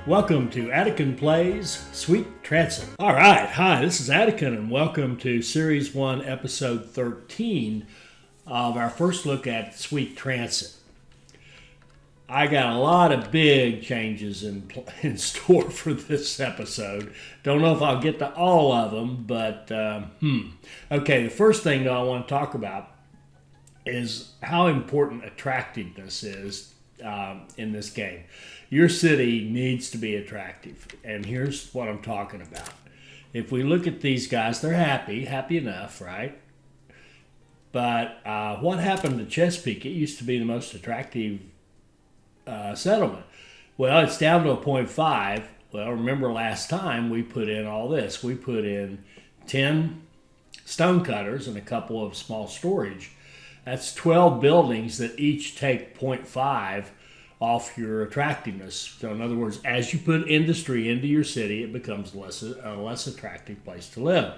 Welcome to Attican Plays Sweet Transit. All right, hi, this is Attican, and welcome to Series 1, Episode 13 of our first look at Sweet Transit. I got a lot of big changes in store for this episode. Don't know if I'll get to all of them, but Okay, the first thing that I want to talk about is how important attractiveness is in this game. Your city needs to be attractive, and here's what I'm talking about. If we look at these guys, they're happy enough, right? But what happened to Chesapeake? It used to be the most attractive settlement. Well, it's down to a 0.5. Well, remember last time we put in all this. We put in 10 stone cutters and a couple of small storage. That's 12 buildings that each take 0.5 off your attractiveness. So in other words, as you put industry into your city, it becomes a less attractive place to live.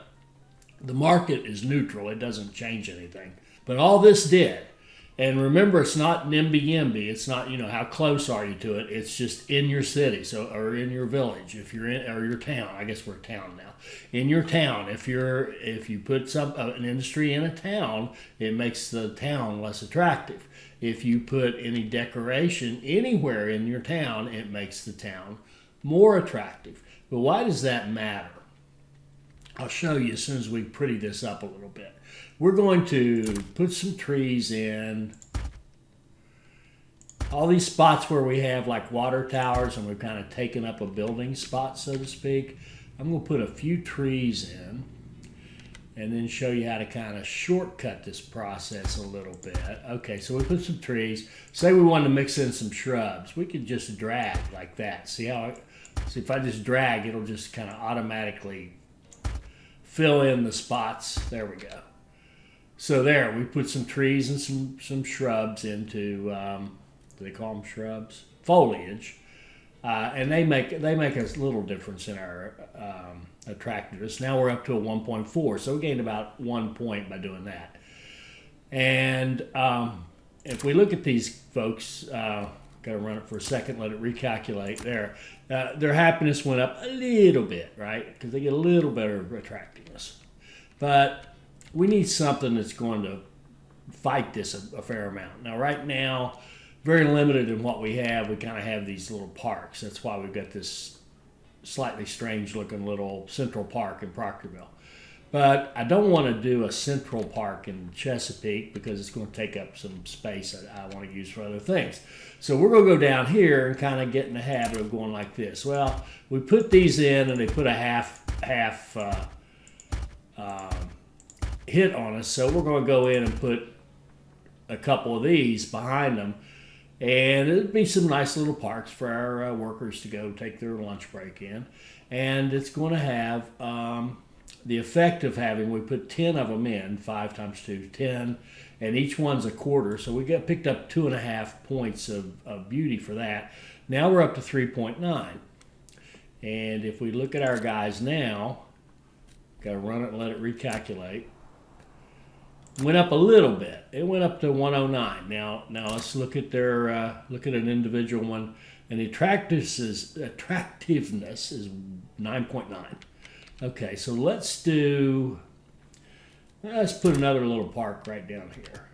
The market is neutral. It doesn't change anything. But all this did. And remember, it's not NIMBY-YIMBY. It's not, how close are you to it. It's just in your city, or in your village, if you're in, or your town. I guess we're a town now. In your town, if you put an industry in a town, it makes the town less attractive. If you put any decoration anywhere in your town, it makes the town more attractive. But why does that matter? I'll show you as soon as we pretty this up a little bit. We're going to put some trees in all these spots where we have like water towers and we've kind of taken up a building spot, so to speak. I'm going to put a few trees in and then show you how to kind of shortcut this process a little bit. Okay, so we put some trees. Say we wanted to mix in some shrubs. We could just drag like that. See if I just drag, it'll just kind of automatically fill in the spots. There we go. So there, we put some trees and some shrubs into, do they call them shrubs? Foliage. And they make a little difference in our attractiveness. Now we're up to a 1.4, so we gained about 1 point by doing that. And if we look at these folks, got to run it for a second, let it recalculate there. Their happiness went up a little bit, right? Because they get a little better attractiveness. But we need something that's going to fight this a fair amount. Now, right now, very limited in what we have. We kind of have these little parks. That's why we've got this slightly strange looking little central park in Proctorville. But I don't want to do a central park in Chesapeake because it's going to take up some space that I want to use for other things. So we're going to go down here and kind of get in the habit of going like this. Well, we put these in and they put a half hit on us. So we're going to go in and put a couple of these behind them. And it'd be some nice little parks for our workers to go take their lunch break in. And it's going to have the effect of having, we put 10 of them in, 5 times 2, 10, and each one's a quarter. So we picked up 2.5 points of beauty for that. Now we're up to 3.9. And if we look at our guys now, got to run it and let it recalculate. Went up a little bit. It went up to 109. Now let's look at look at an individual one, and the attractiveness is 9.9. Okay, so let's put another little park right down here.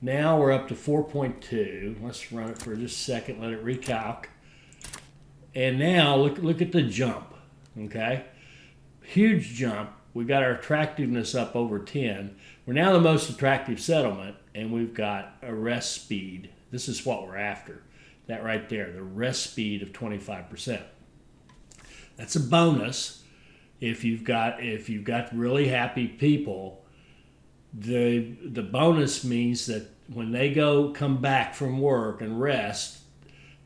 Now we're up to 4.2. Let's run it for just a second. Let it recalc. And now look at the jump. Okay. Huge jump. We got our attractiveness up over 10. We're now the most attractive settlement, and we've got a rest speed. This is what we're after. That right there, the rest speed of 25%. That's a bonus if you've got really happy people. The bonus means that when they come back from work and rest,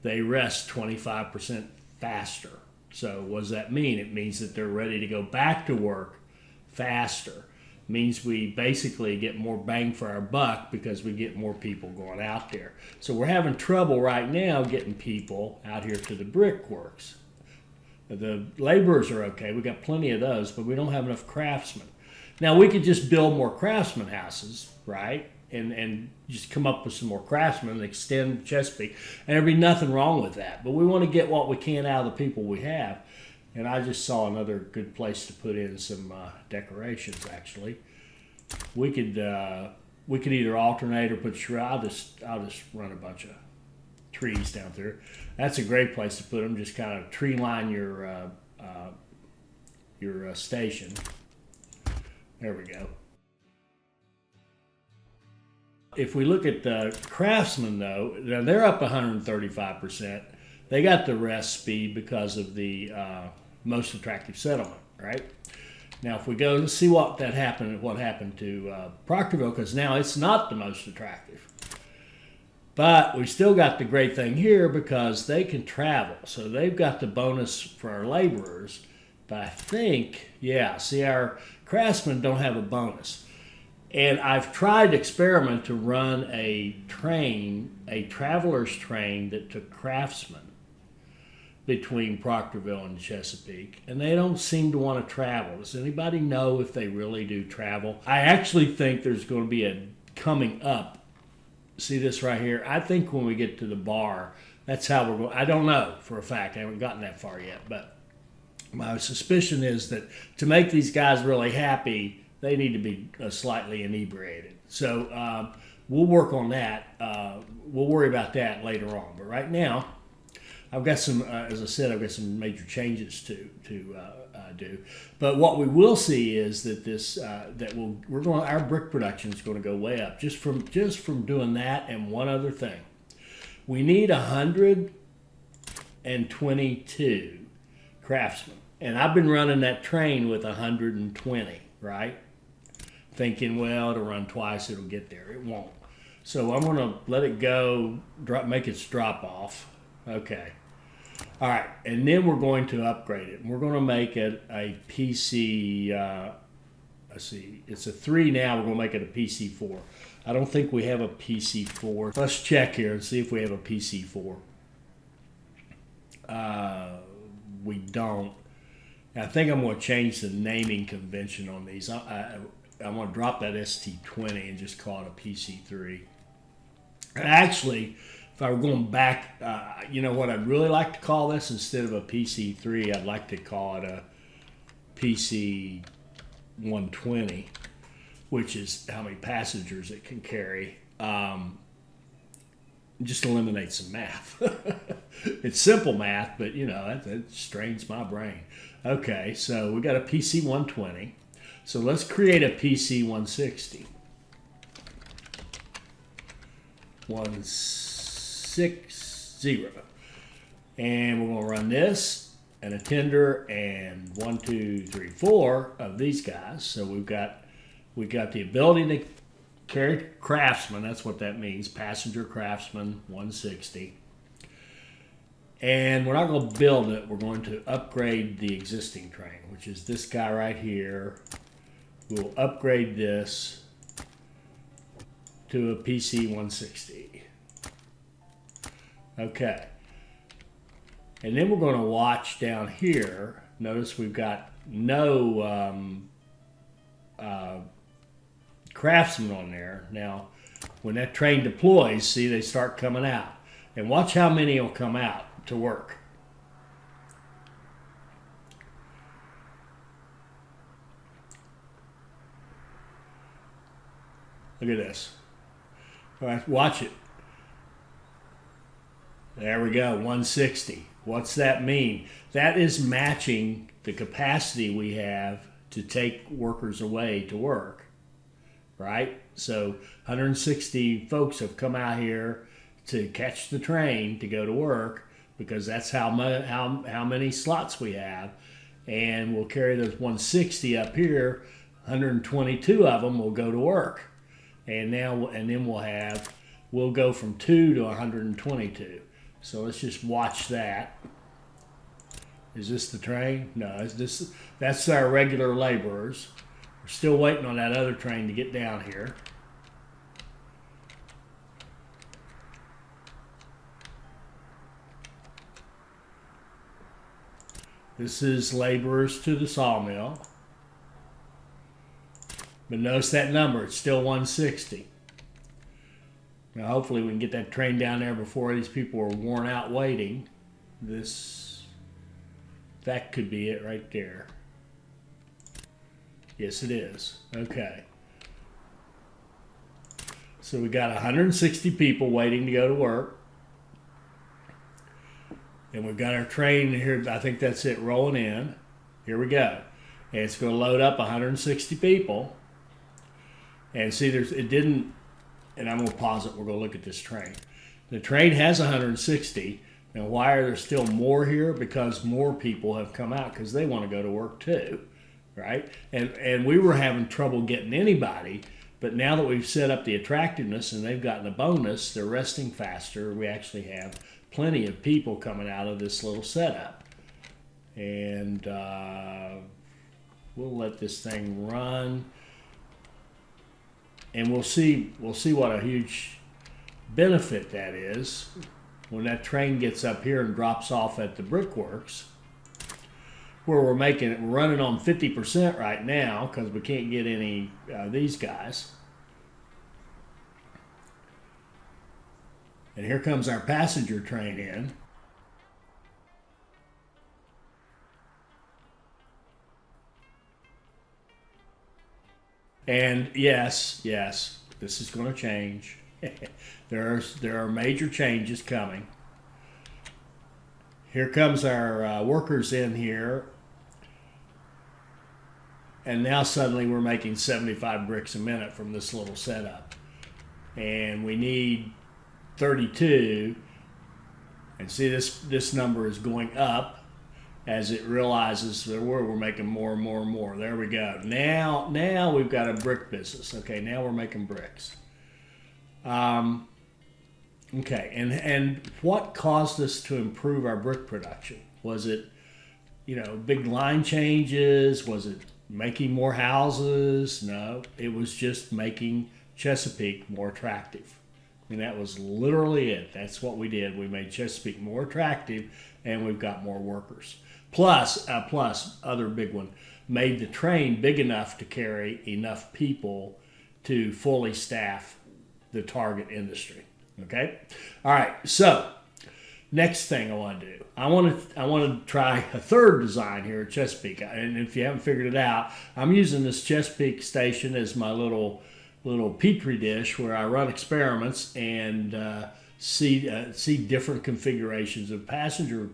they rest 25% faster. So what does that mean? It means that they're ready to go back to work faster. It means we basically get more bang for our buck because we get more people going out there. So we're having trouble right now getting people out here to the brickworks. The laborers are okay. We got plenty of those, but we don't have enough craftsmen. Now we could just build more craftsman houses, right? and just come up with some more craftsmen and extend Chesapeake. And there'd be nothing wrong with that. But we want to get what we can out of the people we have. And I just saw another good place to put in some decorations. Actually, we could either alternate or put shrub. I'll just run a bunch of trees down there. That's a great place to put them. Just kind of tree line your station. There we go. If we look at the craftsmen, though, now they're up 135%. They got the rest speed because of the most attractive settlement, right? Now, if we go and see what happened to Proctorville, because now it's not the most attractive. But we still got the great thing here because they can travel. So they've got the bonus for our laborers. But I think, yeah, see, our craftsmen don't have a bonus. And I've tried experiment to run a train, a traveler's train that took craftsmen between Proctorville and Chesapeake, and they don't seem to want to travel. Does anybody know if they really do travel? I actually think there's going to be a coming up. See this right here? I think when we get to the bar, that's how we're going. I don't know for a fact. I haven't gotten that far yet, but my suspicion is that to make these guys really happy, they need to be slightly inebriated. So we'll work on that. We'll worry about that later on. But right now, I've got some, as I said, I've got some major changes to do. But what we will see is that our brick production is going to go way up just from doing that and one other thing. We need 122 craftsmen, and I've been running that train with 120, right? Thinking, well, it'll run twice, it'll get there. It won't. So I'm going to let it go, make its drop off. Okay. All right, and then we're going to upgrade it. We're going to make it a PC, let's see, it's a 3 now. We're going to make it a PC4. I don't think we have a PC4. Let's check here and see if we have a PC4. We don't. I think I'm going to change the naming convention on these. I'm going to drop that ST20 and just call it a PC3. Actually, if I were going back, you know what I'd really like to call this instead of a PC3, I'd like to call it a PC 120, which is how many passengers it can carry. Just eliminate some math. It's simple math, but you know, that strains my brain. Okay, so we got a PC 120. So let's create a PC 160. 160. And we're going to run this and a tender and 1, 2, 3, 4 of these guys. So we've got the ability to carry craftsman. That's what that means. Passenger craftsman 160. And we're not going to build it. We're going to upgrade the existing train, which is this guy right here. We'll upgrade this to a PC 160. Okay. And then we're going to watch down here. Notice we've got no craftsman on there. Now, when that train deploys, see, they start coming out. And watch how many will come out to work. Look at this. All right, watch it. There we go, 160. What's that mean? That is matching the capacity we have to take workers away to work, right? So 160 folks have come out here to catch the train to go to work because that's how many slots we have. And we'll carry those 160 up here. 122 of them will go to work. And then we'll go from 2 to 122. So let's just watch that. Is this the train? No, that's our regular laborers. We're still waiting on that other train to get down here. This is laborers to the sawmill. But notice that number, it's still 160. Now, hopefully we can get that train down there before these people are worn out waiting. That could be it right there. Yes, it is. Okay. So we got 160 people waiting to go to work. And we've got our train here. I think that's it, rolling in. Here we go. And it's going to load up 160 people. And see, it didn't, and I'm going to pause it. We're going to look at this train. The train has 160. Now, why are there still more here? Because more people have come out because they want to go to work too, right? And we were having trouble getting anybody, but now that we've set up the attractiveness and they've gotten a bonus, they're resting faster. We actually have plenty of people coming out of this little setup. And we'll let this thing run. And we'll see what a huge benefit that is when that train gets up here and drops off at the brickworks, where we're running on 50% right now because we can't get any these guys. And here comes our passenger train in. And yes, this is going to change. There are major changes coming. Here comes our workers in here. And now suddenly we're making 75 bricks a minute from this little setup. And we need 32. And see, this number is going up as it realizes that we're making more and more and more. There we go. Now we've got a brick business. Okay, now we're making bricks. Okay, and what caused us to improve our brick production? Was it, big line changes? Was it making more houses? No, it was just making Chesapeake more attractive. I mean, that was literally it. That's what we did. We made Chesapeake more attractive, and we've got more workers. Plus, other big one, made the train big enough to carry enough people to fully staff the target industry. Okay? All right, so next thing I want to do, I want to try a third design here at Chesapeake. And if you haven't figured it out, I'm using this Chesapeake station as my little petri dish where I run experiments and see different configurations of passenger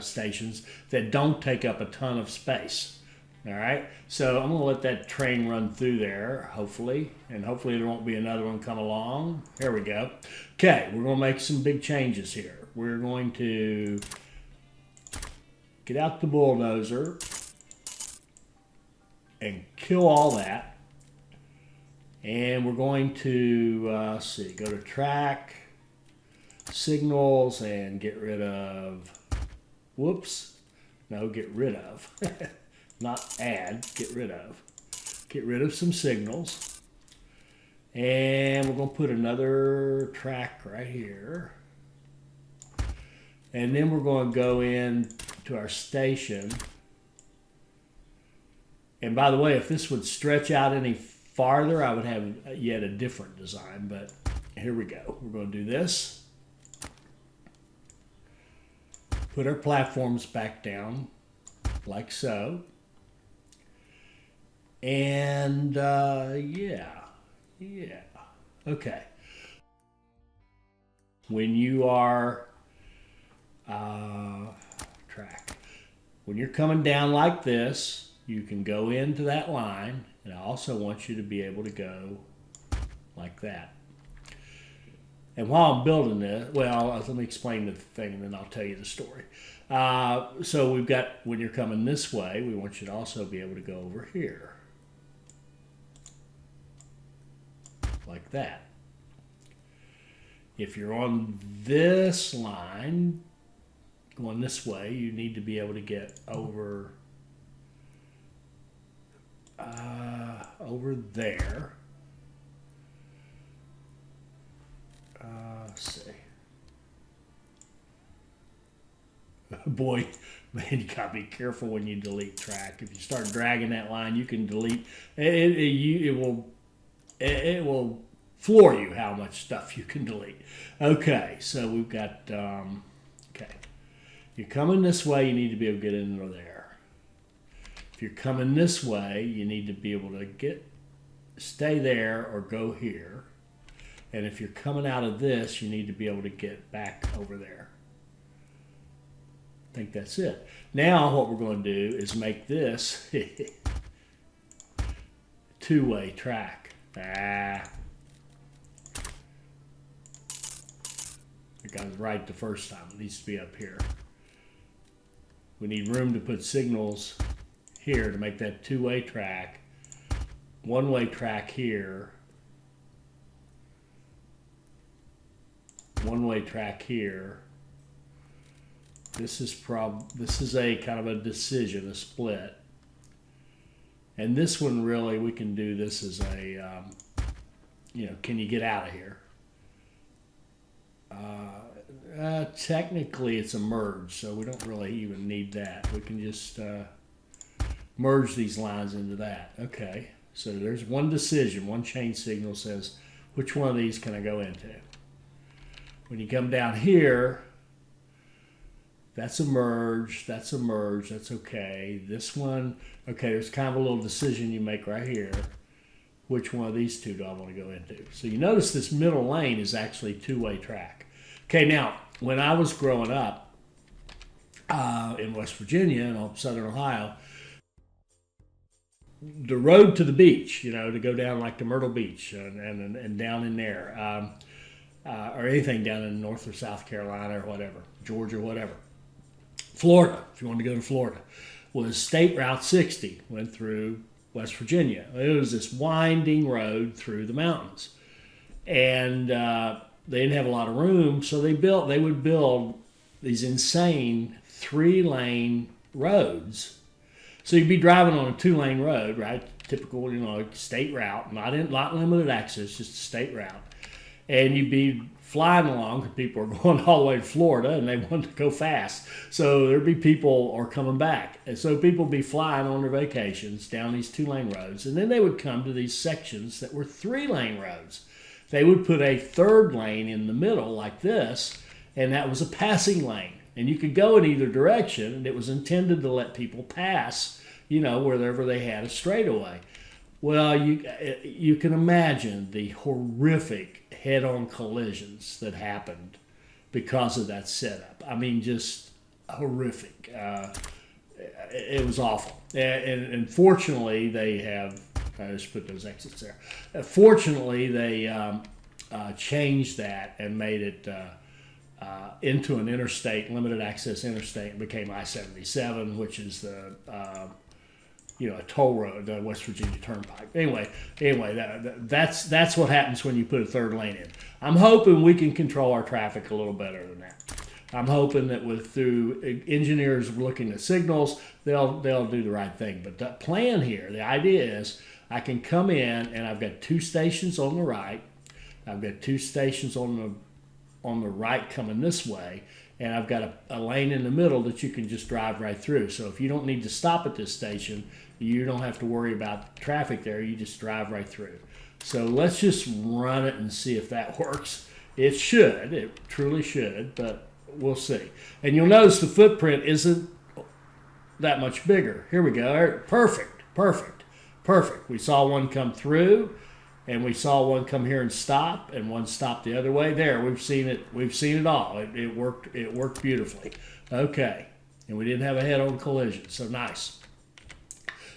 stations that don't take up a ton of space. All right, so I'm going to let that train run through there, hopefully, and hopefully there won't be another one come along. Here we go. Okay, we're going to make some big changes here. We're going to get out the bulldozer and kill all that. And we're going to, go to track, signals, and get rid of, get rid of. Not add, get rid of. Get rid of some signals. And we're going to put another track right here. And then we're going to go in to our station. And by the way, if this would stretch out any farther, I would have yet a different design. But here we go. We're going to do this. Put our platforms back down like so. And okay. When you are when you're coming down like this, you can go into that line, and I also want you to be able to go like that. And while I'm building this, let me explain the thing, and then I'll tell you the story. So we've got, when you're coming this way, we want you to also be able to go over here. Like that. If you're on this line, going this way, you need to be able to get over there. Let's see. Boy, man, you gotta be careful when you delete track. If you start dragging that line, you can delete it. It will floor you how much stuff you can delete. Okay, so we've got, okay. You're coming this way, you need to be able to get into there. If you're coming this way, you need to be able to stay there or go here. And if you're coming out of this, you need to be able to get back over there. I think that's it. Now what we're going to do is make this two-way track. I got it right the first time. It needs to be up here. We need room to put signals here to make that two-way track. One-way track here. One-way track here. This is a kind of a decision, a split. And this one really, we can do this as a, can you get out of here? Technically it's a merge, so we don't really even need that. We can just merge these lines into that. Okay, so there's one decision, one change signal says, which one of these can I go into? When you come down here, that's a merge, that's okay. This one, okay, there's kind of a little decision you make right here. Which one of these two do I want to go into? So you notice this middle lane is actually two-way track. Okay, now, when I was growing up in West Virginia and Southern Ohio, the road to the beach, to go down like to Myrtle Beach and down in there, or anything down in North or South Carolina or whatever, Georgia, whatever. Florida, if you want to go to Florida, was State Route 60, went through West Virginia. It was this winding road through the mountains. And they didn't have a lot of room, so they would build these insane 3-lane roads. So you'd be driving on a 2-lane road, right? Typical, state route, not limited access, just a state route. And you'd be flying along because people are going all the way to Florida and they want to go fast. So there'd be people or coming back. And so people would be flying on their vacations down these 2-lane roads. And then they would come to these sections that were 3-lane roads. They would put a 3rd lane in the middle like this, and that was a passing lane. And you could go in either direction, and it was intended to let people pass, wherever they had a straightaway. Well, you can imagine the horrific head-on collisions that happened because of that setup. I mean, just horrific. It was awful. And fortunately, they have, I just put those exits there. Fortunately, they changed that and made it into an interstate, limited access interstate, and became I-77, which is the a toll road, the West Virginia Turnpike. Anyway, that's what happens when you put a 3rd lane in. I'm hoping we can control our traffic a little better than that. I'm hoping that through engineers looking at signals, they'll do the right thing. But the plan here, the idea is I can come in and I've got 2 stations on the right. I've got 2 stations on the right coming this way. And I've got a lane in the middle that you can just drive right through. So if you don't need to stop at this station, you don't have to worry about traffic there. You just drive right through. So let's just run it and see if that works. It should. It truly should, but we'll see. And you'll notice the footprint isn't that much bigger. Here we go. Perfect. We saw one come through, and we saw one come here and stop, and one stopped the other way. There, we've seen it all. It worked beautifully. Okay, and we didn't have a head-on collision, so nice.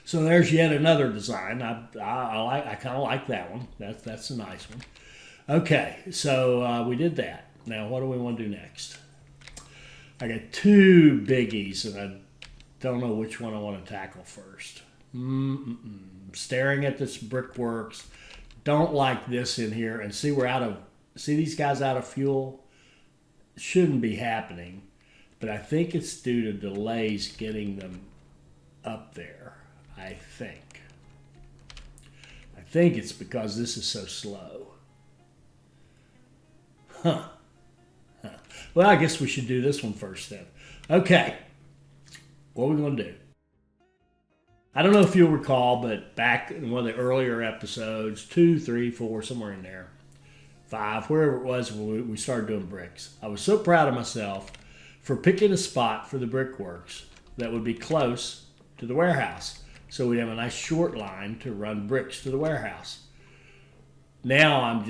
So there's yet another design. I kind of like that one. That's a nice one. Okay, so we did that. Now what do we want to do next? I got 2 biggies, and I don't know which one I want to tackle first. Staring at this brickworks. Don't like this in here, and see these guys out of fuel? Shouldn't be happening, but I think it's due to delays getting them up there. I think it's because this is so slow. Well, I guess we should do this one first then. Okay, what are we going to do? I don't know if you'll recall, but back in one of the earlier episodes, 2, 3, 4, somewhere in there, 5, wherever it was when we started doing bricks. I was so proud of myself for picking a spot for the brickworks that would be close to the warehouse. So we'd have a nice short line to run bricks to the warehouse. Now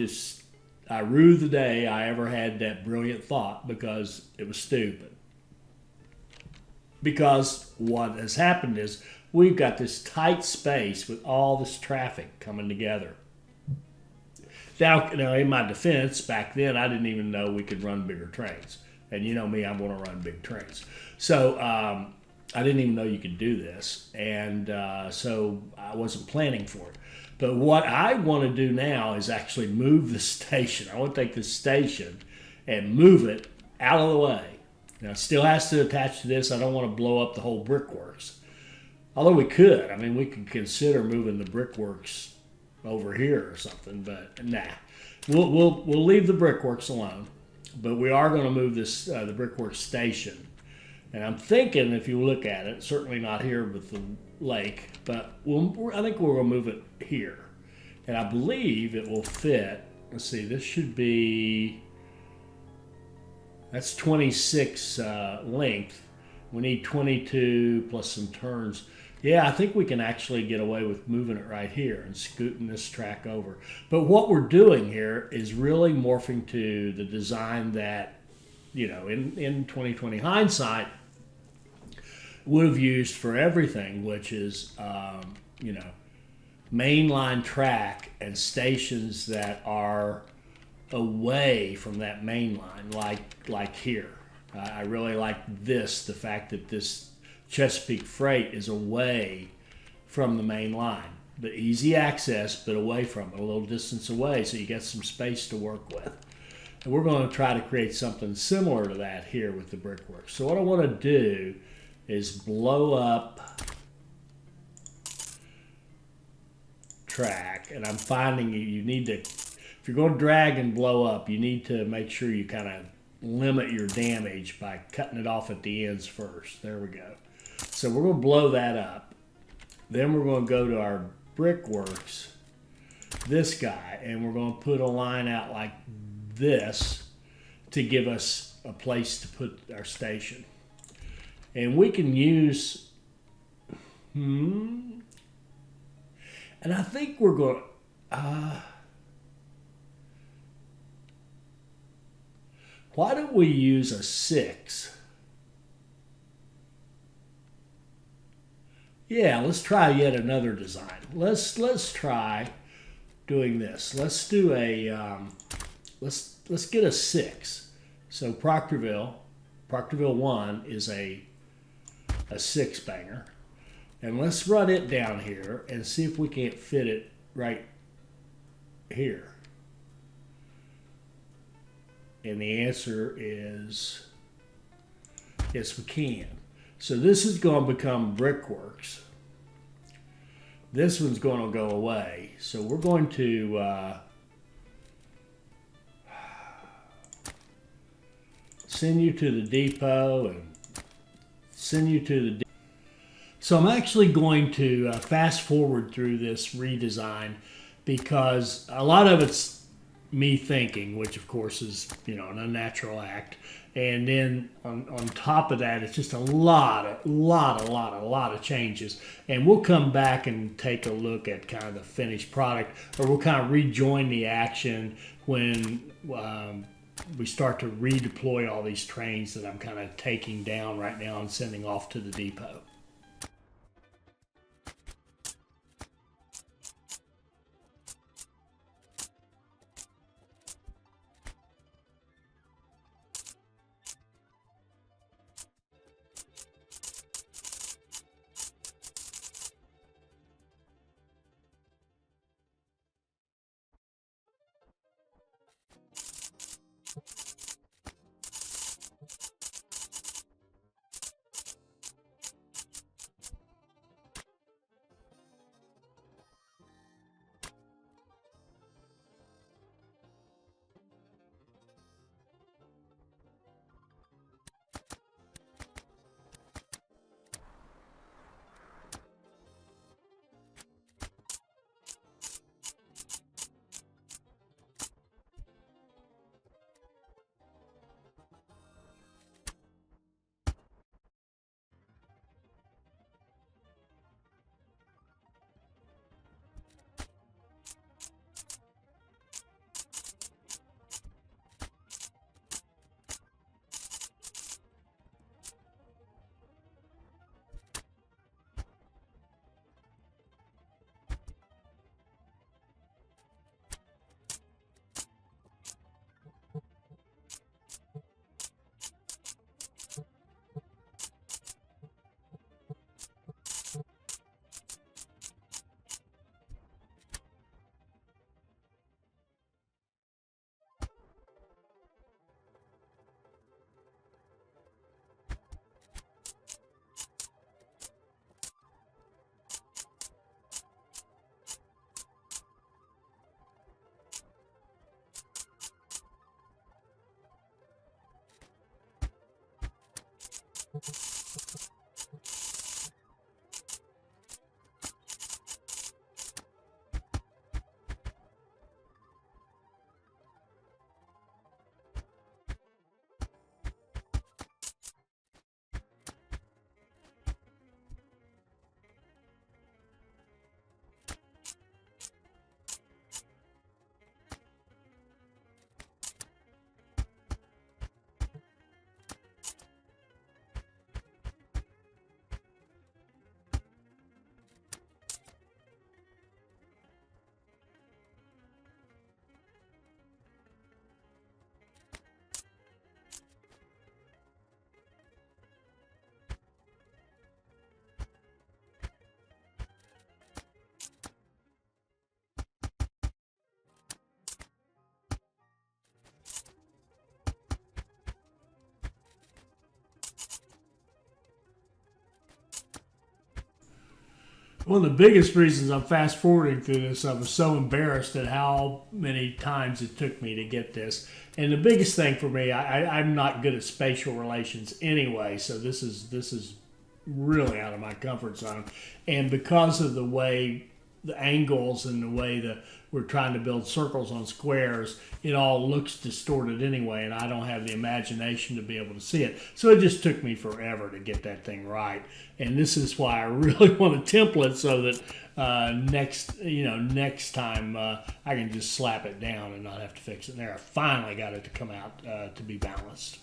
I rue the day I ever had that brilliant thought because it was stupid. Because what has happened is we've got this tight space with all this traffic coming together. Now, in my defense, back then I didn't even know we could run bigger trains. And you know me, I'm going to run big trains. So I didn't even know you could do this. And so I wasn't planning for it. But what I want to do now is actually move the station. I want to take this station and move it out of the way. Now, it still has to attach to this. I don't want to blow up the whole brickworks. Although we could. I mean, we could consider moving the brickworks over here or something, but nah. We'll leave the brickworks alone. But we are going to move this the brickworks station. And I'm thinking, if you look at it, certainly not here with the lake, but I think we're going to move it here. And I believe it will fit. Let's see, this should be, that's 26 length. We need 22 plus some turns. Yeah, I think we can actually get away with moving it right here and scooting this track over. But what we're doing here is really morphing to the design that, you know, in 2020 hindsight, would have used for everything, which is, you know, mainline track and stations that are away from that main line, like here. I really like this, the fact that this Chesapeake Freight is away from the main line. The easy access, but away from it, a little distance away, so you get some space to work with. And we're going to try to create something similar to that here with the brickwork. So what I want to do is blow up track, and I'm finding you need to, if you're going to drag and blow up, you need to make sure you kind of limit your damage by cutting it off at the ends first. There we go. So we're going to blow that up. Then we're going to go to our brickworks, this guy, and we're going to put a line out like this to give us a place to put our station. And we can use, and I think we're going, why don't we use a 6? Yeah, let's try yet another design. Let's try doing this. Let's do a, let's get a 6. So Proctorville 1 is a 6 banger. And let's run it down here and see if we can't fit it right here. And the answer is yes, we can. So this is going to become brickworks. This one's going to go away. So we're going to send you to the depot and send you to the depot. So I'm actually going to fast forward through this redesign because a lot of it's me thinking, which of course is, you know, an unnatural act. And then on top of that, it's just a lot of changes. And we'll come back and take a look at kind of the finished product, or we'll kind of rejoin the action when we start to redeploy all these trains that I'm kind of taking down right now and sending off to the depot. One of the biggest reasons I'm fast forwarding through this, I was so embarrassed at how many times it took me to get this. And the biggest thing for me, I'm not good at spatial relations anyway, so this is really out of my comfort zone. And because of the way the angles and the way that we're trying to build circles on squares, it all looks distorted anyway, and I don't have the imagination to be able to see it. So it just took me forever to get that thing right. And this is why I really want a template so that next time I can just slap it down and not have to fix it there. I finally got it to come out to be balanced.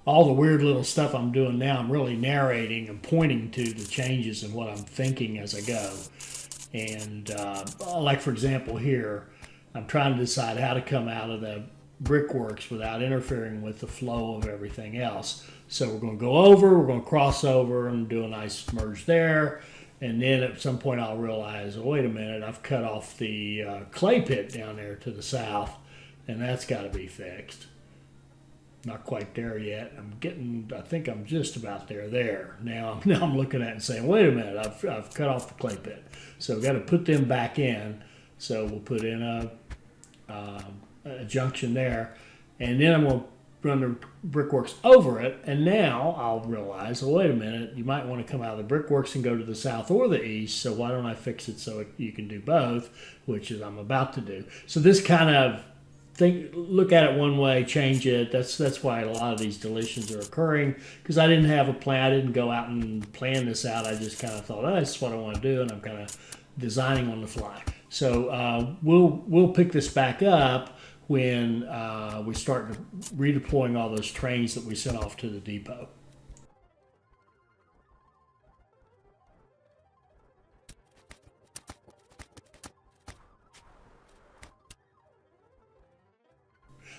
all the weird little stuff I'm doing now, I'm really narrating and pointing to the changes and what I'm thinking as I go. And like for example here, I'm trying to decide how to come out of the brickworks without interfering with the flow of everything else. So we're going to go over, we're going to cross over and do a nice merge there. And then at some point I'll realize, oh, wait a minute, I've cut off the clay pit down there to the south, and that's got to be fixed. Not quite there yet. I think I'm just about there. Now I'm looking at it and saying, wait a minute, I've cut off the clay pit. So I've got to put them back in. So we'll put in a junction there, and then I'm going to run the brickworks over it, and now I'll realize, oh, wait a minute, you might want to come out of the brickworks and go to the south or the east, so why don't I fix it so you can do both, which is I'm about to do. So this kind of look at it one way, change it. That's why a lot of these deletions are occurring, because I didn't have a plan. I didn't go out and plan this out. I just kind of thought, oh, this is what I want to do, and I'm kind of designing on the fly. So we'll pick this back up when we start redeploying all those trains that we sent off to the depot.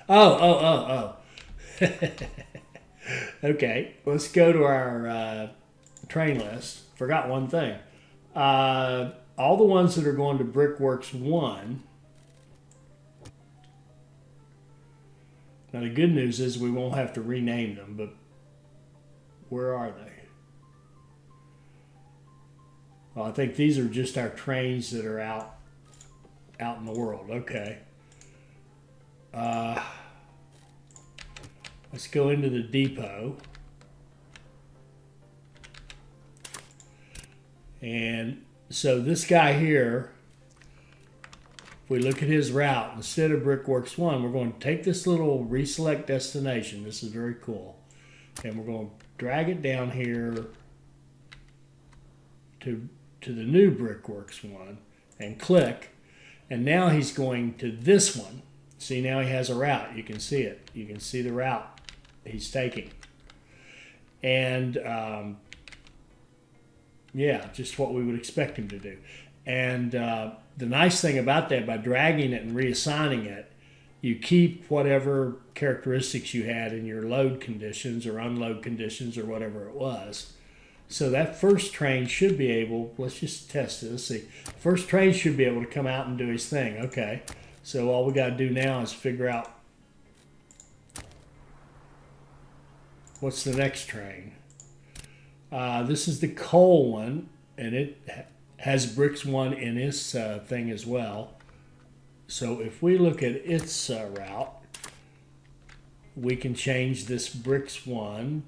Oh. Okay, let's go to our train list. Forgot one thing. All the ones that are going to Brickworks 1. Now the good news is we won't have to rename them, but where are they? Well, I think these are just our trains that are out in the world. Okay. Let's go into the depot. And so this guy here, if we look at his route, instead of Brickworks 1, we're going to take this little reselect destination. This is very cool. And we're going to drag it down here to the new Brickworks 1 and click. And now he's going to this one. See, now he has a route. You can see it. You can see the route he's taking. And yeah, just what we would expect him to do. And the nice thing about that, by dragging it and reassigning it, you keep whatever characteristics you had in your load conditions or unload conditions or whatever it was. So that first train should be able, let's just test it. Let's see. First train should be able to come out and do his thing. Okay. So all we got to do now is figure out what's the next train. This is the coal one, and it has Bricks 1 in its thing as well. So if we look at its route, we can change this Bricks 1.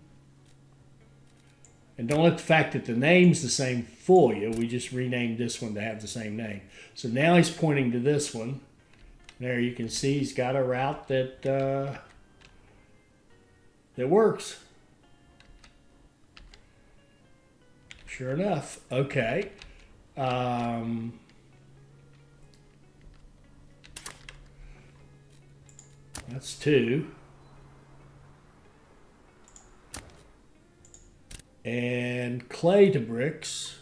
And don't let the fact that the name's the same fool you. We just renamed this one to have the same name. So now he's pointing to this one. There you can see he's got a route that that works. Sure enough. Okay. That's 2. And clay to bricks.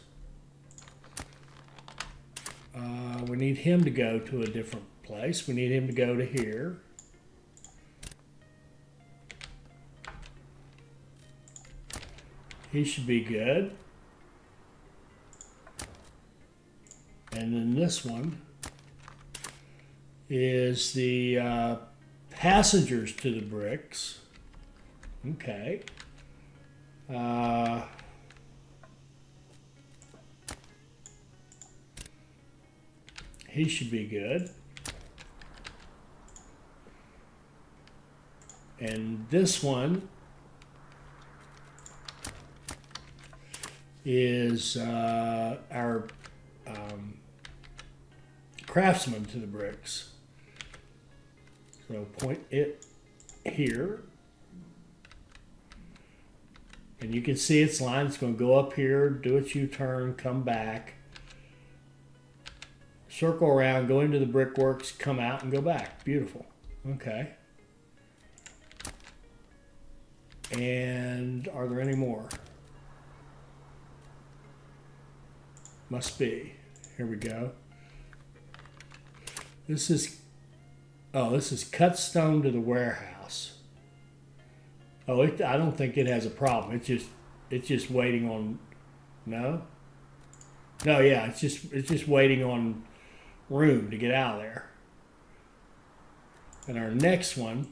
We need him to go to a different place. We need him to go to here. He should be good. And then this one is the passengers to the bricks. Okay. He should be good. And this one is our craftsman to the bricks. So point it here. And you can see its line. It's going to go up here, do its U-turn, come back, circle around, go into the brickworks, come out, and go back. Beautiful. Okay. And are there any more? Must be. Here we go. This is cut stone to the warehouse. Oh, I don't think it has a problem. It's just waiting on. No. No, yeah, it's just waiting on room to get out of there. And our next one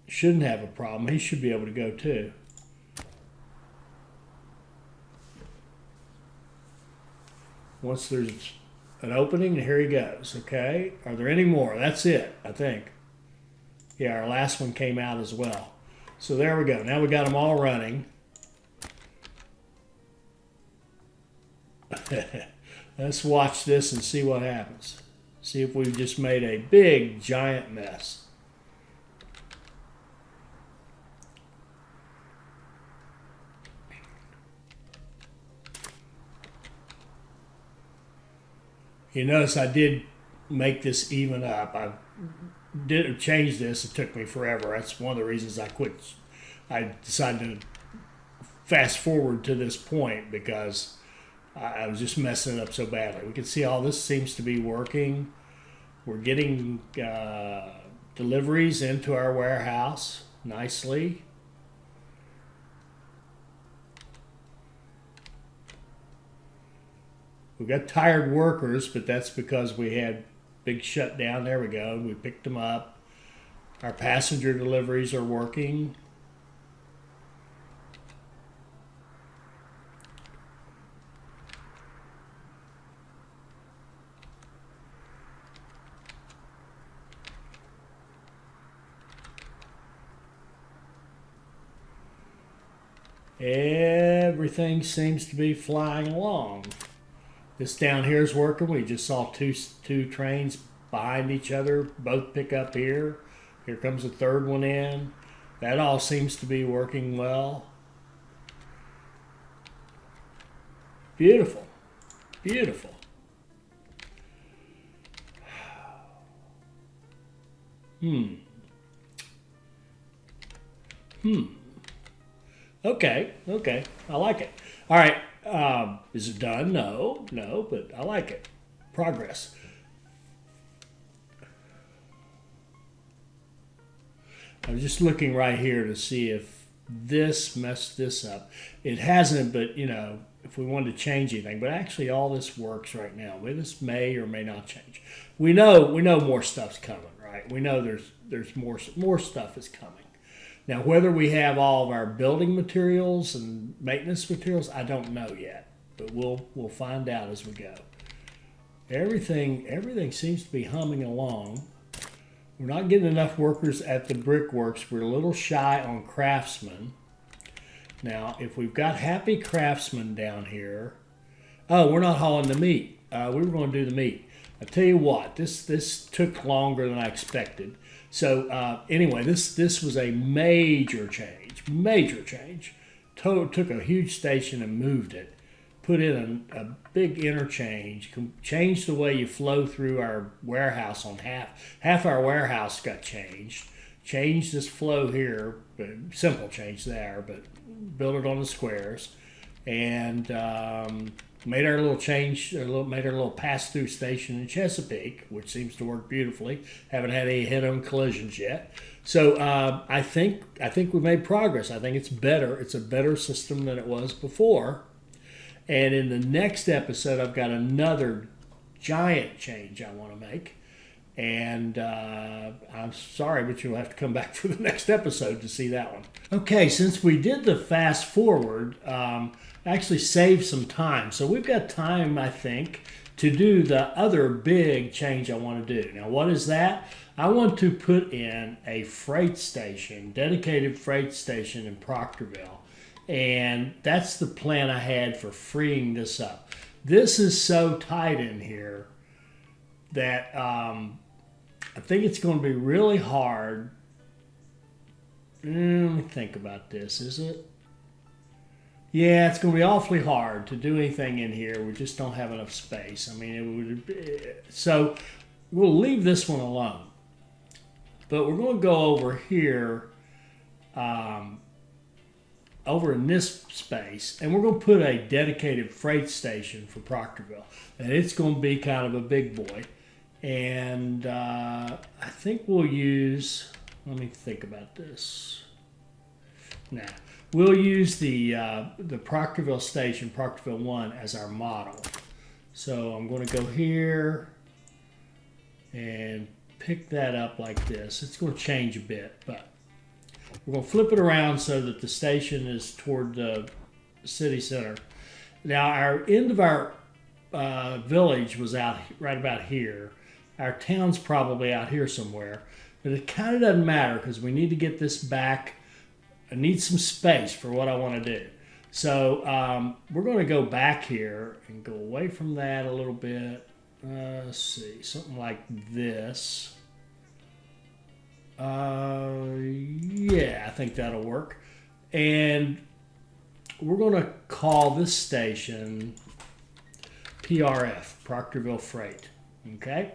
shouldn't have a problem. He should be able to go too. Once there's an opening, here he goes. Okay, are there any more? That's it, I think. Yeah, our last one came out as well. So there we go. Now we got them all running. Let's watch this and see what happens. See if we've just made a big, giant mess. You notice I did make this even up. I did change this. It took me forever. That's one of the reasons I quit. I decided to fast forward to this point because I was just messing it up so badly. We can see all this seems to be working. We're getting deliveries into our warehouse nicely. We've got tired workers, but that's because we had big shutdown. There we go. We picked them up. Our passenger deliveries are working. Everything seems to be flying along. This down here is working. We just saw two trains behind each other, both pick up here. Here comes a third one in. That all seems to be working well. Beautiful. Beautiful. Okay, I like it. All right, is it done? No, but I like it. Progress. I was just looking right here to see if this messed this up. It hasn't, but you know, if we wanted to change anything, but actually all this works right now. Well, this may or may not change. We know more stuff's coming, right? We know there's more stuff is coming. Now, whether we have all of our building materials and maintenance materials, I don't know yet, but we'll find out as we go. Everything seems to be humming along. We're not getting enough workers at the brickworks. We're a little shy on craftsmen. Now, if we've got happy craftsmen down here, oh, we're not hauling the meat. We were going to do the meat. I tell you what, this took longer than I expected. So anyway, this was a major change. Took a huge station and moved it. Put in a big interchange. Changed the way you flow through our warehouse on half our warehouse got changed. Changed this flow here, but simple change there, but built it on the squares, and made our little change. Made our little pass-through station in Chesapeake, which seems to work beautifully. Haven't had any head-on collisions yet. So I think we made progress. I think it's better. It's a better system than it was before. And in the next episode, I've got another giant change I want to make. And I'm sorry, but you'll have to come back for the next episode to see that one. Okay, since we did the fast forward, actually saved some time. So we've got time, I think, to do the other big change I want to do. Now, what is that? I want to put in a freight station, dedicated freight station in Proctorville. And that's the plan I had for freeing this up. This is so tight in here that I think it's going to be really hard. Let me think about this. Is it? Yeah, it's going to be awfully hard to do anything in here. We just don't have enough space. I mean, it would be, so we'll leave this one alone. But we're going to go over here over in this space, and we're going to put a dedicated freight station for Proctorville, and it's going to be kind of a big boy. And I think we'll use, let me think about this. Now, we'll use the Proctorville station, Proctorville 1, as our model. So I'm going to go here and pick that up like this. It's going to change a bit, but we're going to flip it around so that the station is toward the city center. Now, our end of our village was out right about here. Our town's probably out here somewhere, but it kind of doesn't matter because we need to get this back. I need some space for what I want to do. So we're going to go back here and go away from that a little bit. Let's see, something like this. Yeah, I think that'll work. And we're going to call this station PRF, Proctorville Freight. Okay?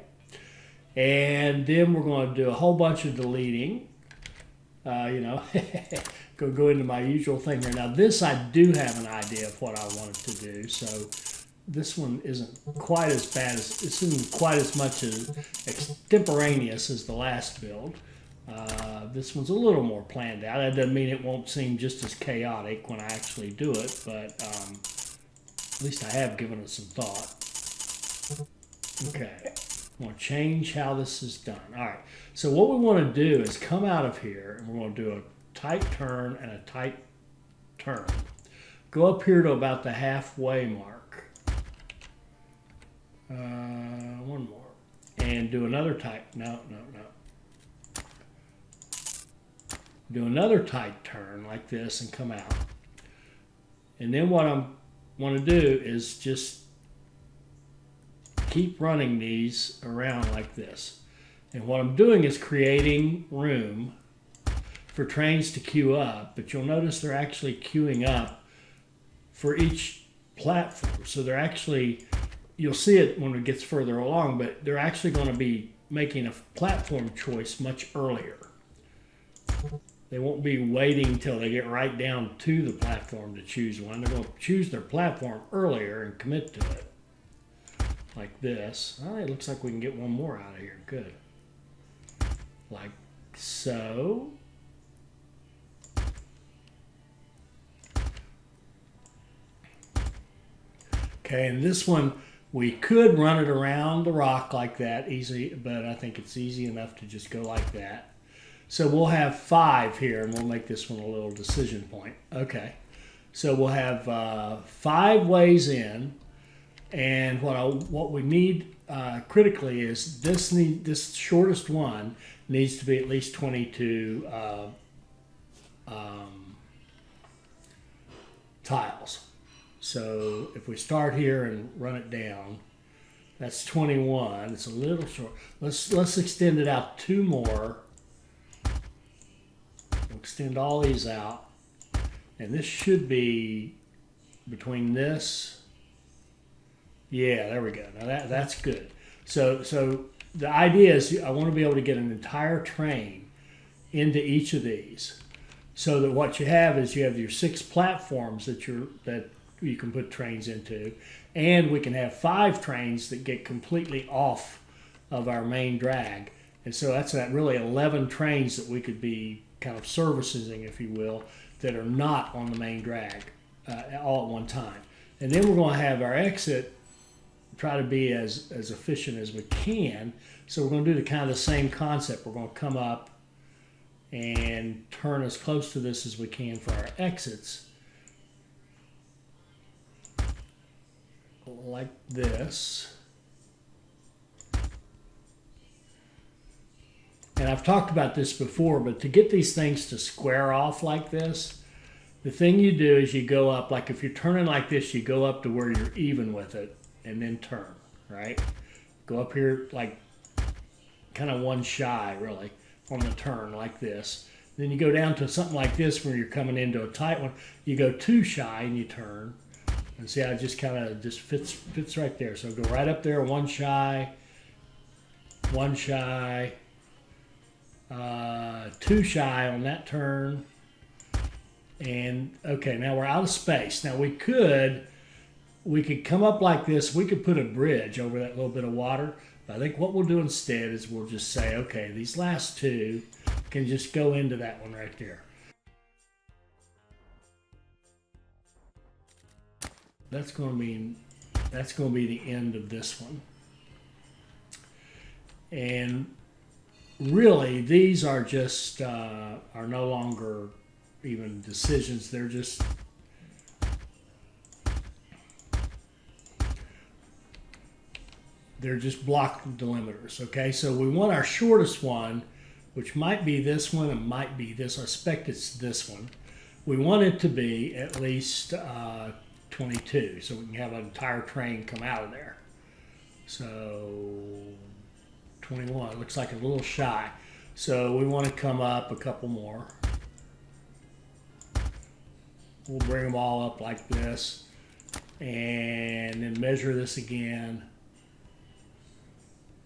And then we're going to do a whole bunch of deleting. Go into my usual thing here. Now, this I do have an idea of what I wanted to do. So this one isn't quite as bad as, this isn't quite as much as extemporaneous as the last build. This one's a little more planned out. That doesn't mean it won't seem just as chaotic when I actually do it, but at least I have given it some thought. Okay, I'm going to change how this is done. All right, so what we want to do is come out of here, and we're going to do a tight turn and a tight turn. Go up here to about the halfway mark. One more. And do another tight, no. Do another tight turn like this and come out. And then what I want to do is just keep running these around like this. And what I'm doing is creating room for trains to queue up, but you'll notice they're actually queuing up for each platform. So they're actually, you'll see it when it gets further along, but they're actually going to be making a platform choice much earlier. They won't be waiting until they get right down to the platform to choose one. They're going to choose their platform earlier and commit to it. Like this. Oh, it looks like we can get one more out of here. Good. Like so. Okay, and this one, we could run it around the rock like that easy, but I think it's easy enough to just go like that. So we'll have 5 here, and we'll make this one a little decision point. Okay, so we'll have 5 ways in, and what we need critically is this shortest one needs to be at least 22 tiles. So if we start here and run it down, that's 21. It's a little short. Let's extend it out 2 more. We'll extend all these out, and this should be between this. Yeah, there we go. Now that's good. So the idea is I want to be able to get an entire train into each of these, so that what you have is you have your 6 platforms that you can put trains into, and we can have 5 trains that get completely off of our main drag. And so that's really 11 trains that we could be kind of servicing, if you will, that are not on the main drag all at one time. And then we're going to have our exit try to be as efficient as we can. So we're going to do the kind of the same concept. We're going to come up and turn as close to this as we can for our exits. Like this. And I've talked about this before, but to get these things to square off like this, the thing you do is you go up, like if you're turning like this, you go up to where you're even with it and then turn, right? Go up here like kind of 1 shy really on the turn like this. Then you go down to something like this where you're coming into a tight one. You go 2 shy and you turn. And see how it just kind of just fits right there. So go right up there, 1 shy, 1 shy, 2 shy on that turn, And okay, now we're out of space. Now we could come up like this. We could put a bridge over that little bit of water. But I think what we'll do instead is we'll just say, okay, these last two can just go into that one right there. That's going to be the end of this one. And really, these are just are no longer even decisions. They're just block delimiters. Okay, so we want our shortest one, which might be this one and might be this. I suspect it's this one. We want it to be at least 22, so we can have an entire train come out of there. So 21 looks like a little shy. So we want to come up a couple more. We'll bring them all up like this, and then measure this again.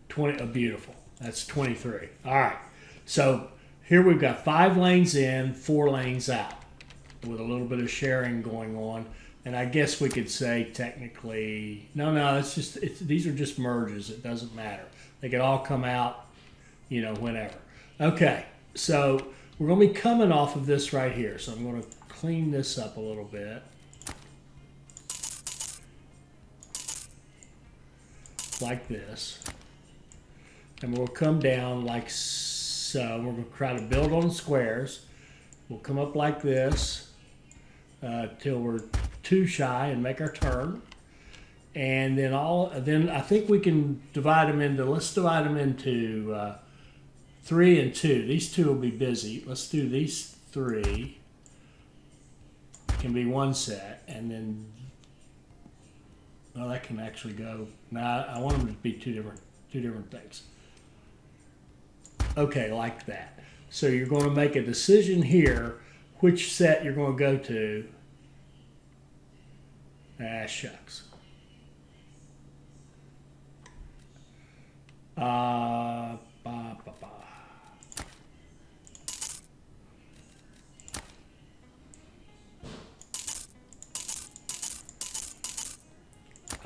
20, beautiful. That's 23. All right. So here we've got 5 lanes in, 4 lanes out, with a little bit of sharing going on. And I guess we could say technically, no, these are just merges. It doesn't matter. They could all come out, whenever. Okay, so we're going to be coming off of this right here. So I'm going to clean this up a little bit. Like this. And we'll come down like so. We're going to try to build on the squares. We'll come up like this till we're too shy and make our turn. And then I think we can divide them into, let's divide them into 3 and 2. These 2 will be busy. Let's do these 3. Can be one set, and then, well, that can actually go. Now I want them to be two different things. Okay, like that. So you're going to make a decision here which set you're going to go to. Ah, shucks. I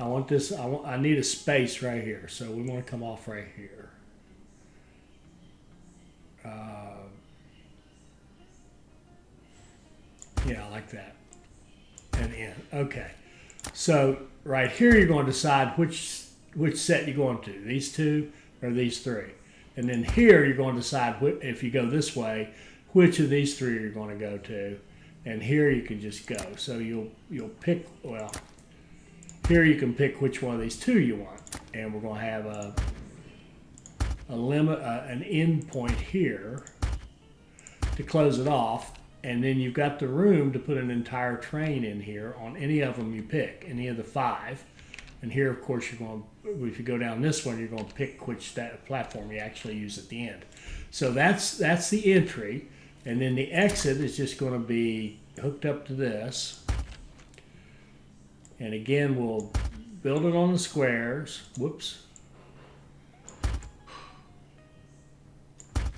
want this. I need a space right here, so we want to come off right here. Yeah, like that. And in. Okay. So right here, you're going to decide which set you're going to. These 2 or these 3. And then here, you're going to decide if you go this way, which of these 3 you're going to go to. And here you can just go. So you'll pick. Well, here you can pick which one of these 2 you want. And we're going to have a limit, an end point here to close it off. And then you've got the room to put an entire train in here on any of them you pick, any of the 5. And here, of course, you're going to, if you go down this one, you're going to pick which platform you actually use at the end. So that's the entry. And then the exit is just going to be hooked up to this. And again, we'll build it on the squares. Whoops.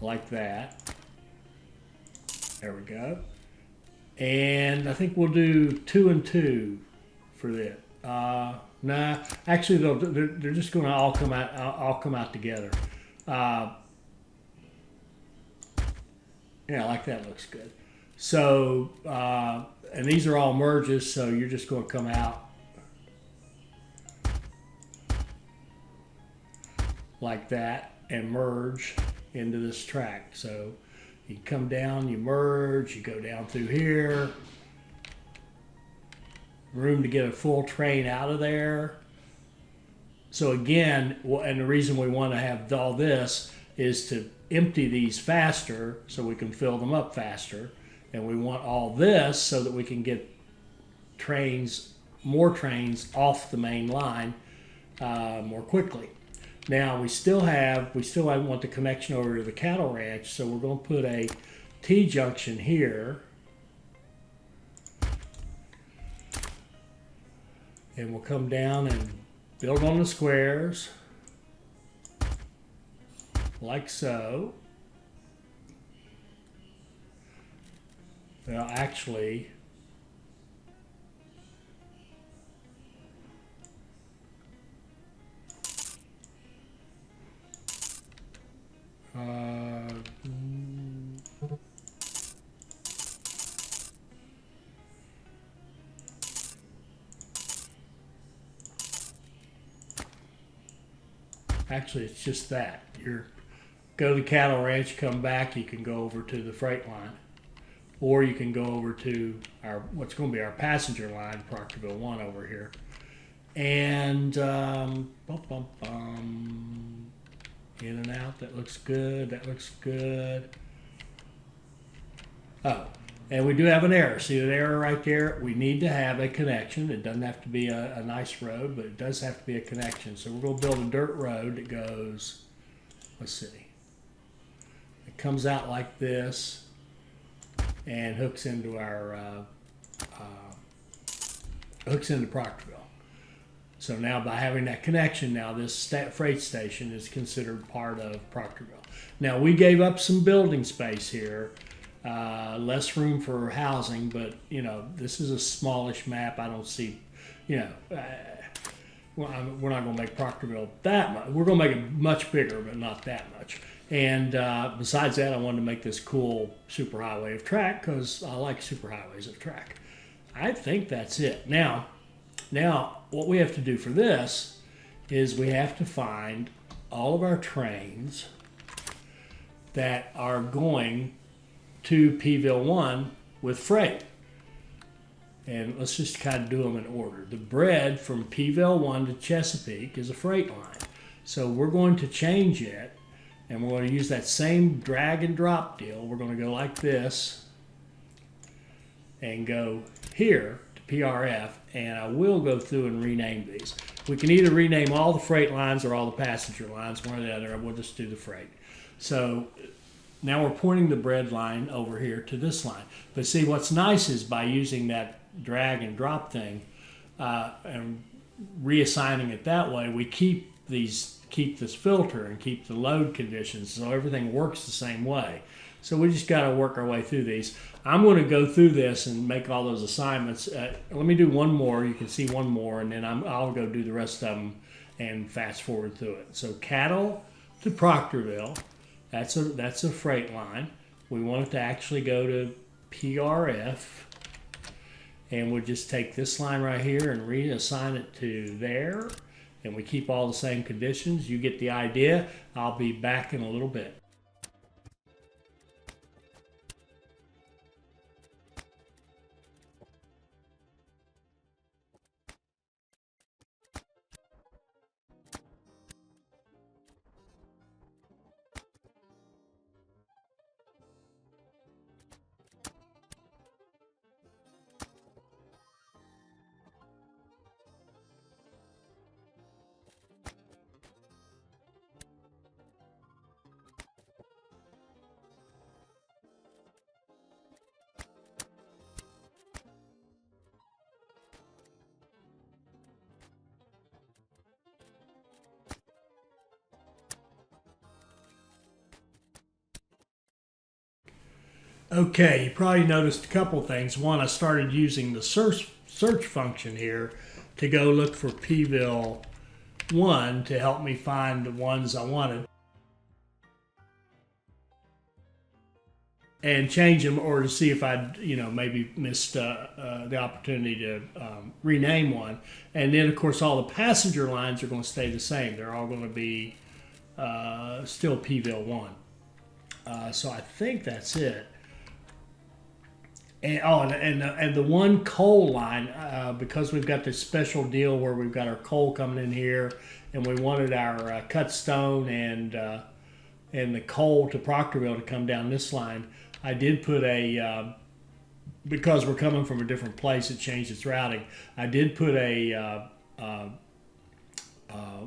Like that. There we go. And I think we'll do 2 and 2 for that. Nah, actually they're just going to all come out together. Yeah, like that looks good. So and these are all merges, so you're just going to come out like that and merge into this track. So you come down, you merge, you go down through here. Room to get a full train out of there. So again, and the reason we want to have all this is to empty these faster so we can fill them up faster. And we want all this so that we can get more trains off the main line more quickly. Now we still want the connection over to the cattle ranch, so we're going to put a T-junction here. And we'll come down and build on the squares, like so. Well, actually, actually, it's just that. You go to the cattle ranch, come back, you can go over to the freight line. Or you can go over to our what's going to be our passenger line, Proctorville 1 over here. And in and out, that looks good, that looks good. Oh, and we do have an error. See that error right there? We need to have a connection. It doesn't have to be a nice road, but it does have to be a connection. So we're going to build a dirt road that goes, let's see. It comes out like this and hooks into our Proctorville. So now by having that connection, now this freight station is considered part of Proctorville. Now we gave up some building space here, less room for housing, but you know, this is a smallish map. I don't see, you know, we're not going to make Proctorville that much. We're going to make it much bigger, but not that much. And besides that, I wanted to make this cool superhighway of track because I like superhighways of track. I think that's it. Now, what we have to do for this is we have to find all of our trains that are going to Pville 1 with freight. And let's just kind of do them in order. The bread from Pville 1 to Chesapeake is a freight line. So we're going to change it. And we're going to use that same drag and drop deal. We're going to go like this and go here to PRF. And I will go through and rename these. We can either rename all the freight lines or all the passenger lines, one or the other. We'll just do the freight. So now we're pointing the bread line over here to this line. But see, what's nice is by using that drag and drop thing and reassigning it that way, we keep this filter and keep the load conditions so everything works the same way. So we just got to work our way through these. I'm going to go through this and make all those assignments. Let me do one more. You can see one more, and then I'll go do the rest of them and fast forward through it. So cattle to Proctorville, that's a freight line. We want it to actually go to PRF, and we'll just take this line right here and reassign it to there. And we keep all the same conditions. You get the idea. I'll be back in a little bit. Okay, you probably noticed a couple things. One, I started using the search function here to go look for Pville 1 to help me find the ones I wanted and change them, or to see if I'd maybe missed the opportunity to rename one. And then of course all the passenger lines are going to stay the same. They're all going to be still Pville 1. So I think that's it. And the one coal line, because we've got this special deal where we've got our coal coming in here, and we wanted our cut stone and the coal to Proctorville to come down this line. I did put because we're coming from a different place, it changed its routing. I did put a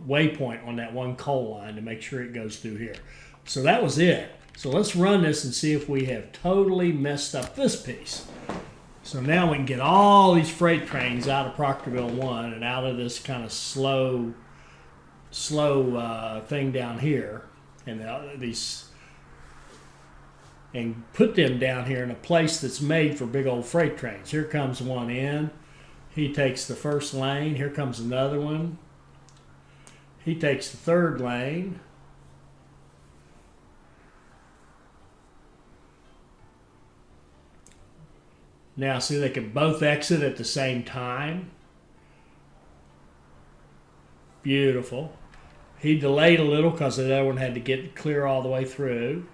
waypoint on that one coal line to make sure it goes through here. So that was it. So let's run this and see if we have totally messed up this piece. So now we can get all these freight trains out of Proctorville 1 and out of this kind of slow thing down here. And these and put them down here in a place that's made for big old freight trains. Here comes one in. He takes the first lane. Here comes another one. He takes the third lane. Now see, they can both exit at the same time. Beautiful. He delayed a little because the other one had to get clear all the way through.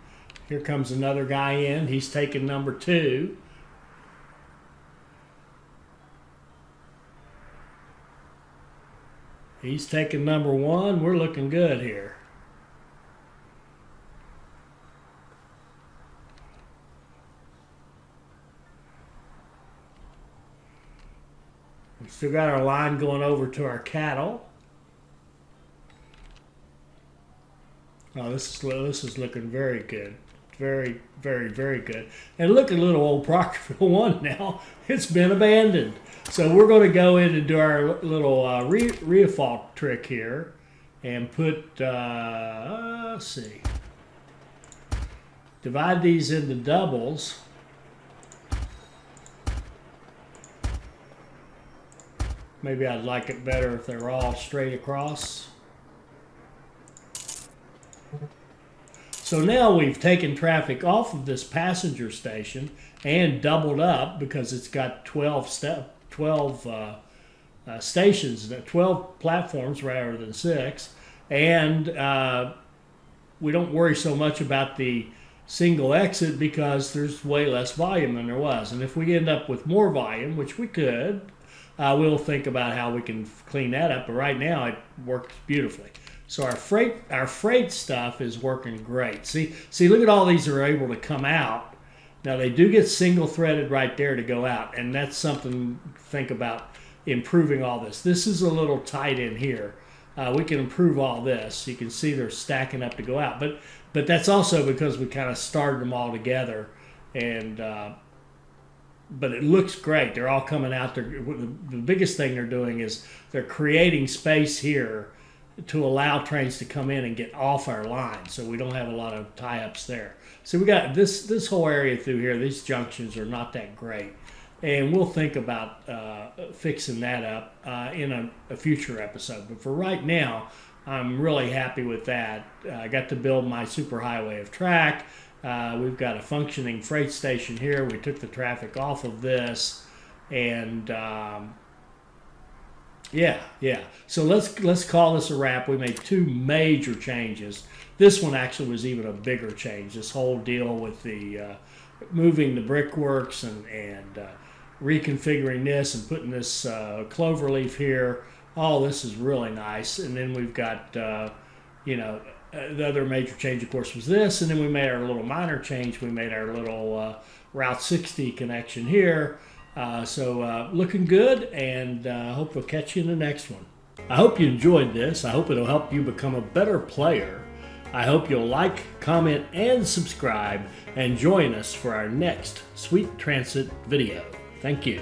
Here comes another guy in. He's taking number 2. He's taking number 1. We're looking good here. We still got our line going over to our cattle. Oh, this is looking very good. Very, very, very good. And look at little old Proctorville 1 now. It's been abandoned. So we're going to go in and do our little refault trick here and put, let's see, divide these into doubles. Maybe I'd like it better if they were all straight across. So now we've taken traffic off of this passenger station and doubled up because it's got 12 stations, 12 platforms rather than 6. And we don't worry so much about the single exit because there's way less volume than there was. And if we end up with more volume, which we could, we'll think about how we can clean that up. But right now it works beautifully. So our freight stuff is working great. See, look at all these are able to come out. Now they do get single threaded right there to go out, and that's something to think about improving all this. This is a little tight in here. We can improve all this. You can see they're stacking up to go out, but that's also because we kind of started them all together, and but it looks great. They're all coming out. The biggest thing they're doing is they're creating space here to allow trains to come in and get off our line, so we don't have a lot of tie-ups there. So we got this whole area through here. These junctions are not that great, and we'll think about fixing that up in a future episode. But for right now, I'm really happy with that. I got to build my superhighway of track. We've got a functioning freight station here. We took the traffic off of this, and yeah. So let's call this a wrap. We made 2 major changes. This one actually was even a bigger change. This whole deal with the moving the brickworks and reconfiguring this and putting this clover leaf here. All this is really nice. And then we've got the other major change, of course, was this. And then we made our little minor change. We made our little Route 60 connection here. So looking good, and I hope we'll catch you in the next one. I hope you enjoyed this. I hope it'll help you become a better player. I hope you'll like, comment, and subscribe, and join us for our next Sweet Transit video. Thank you.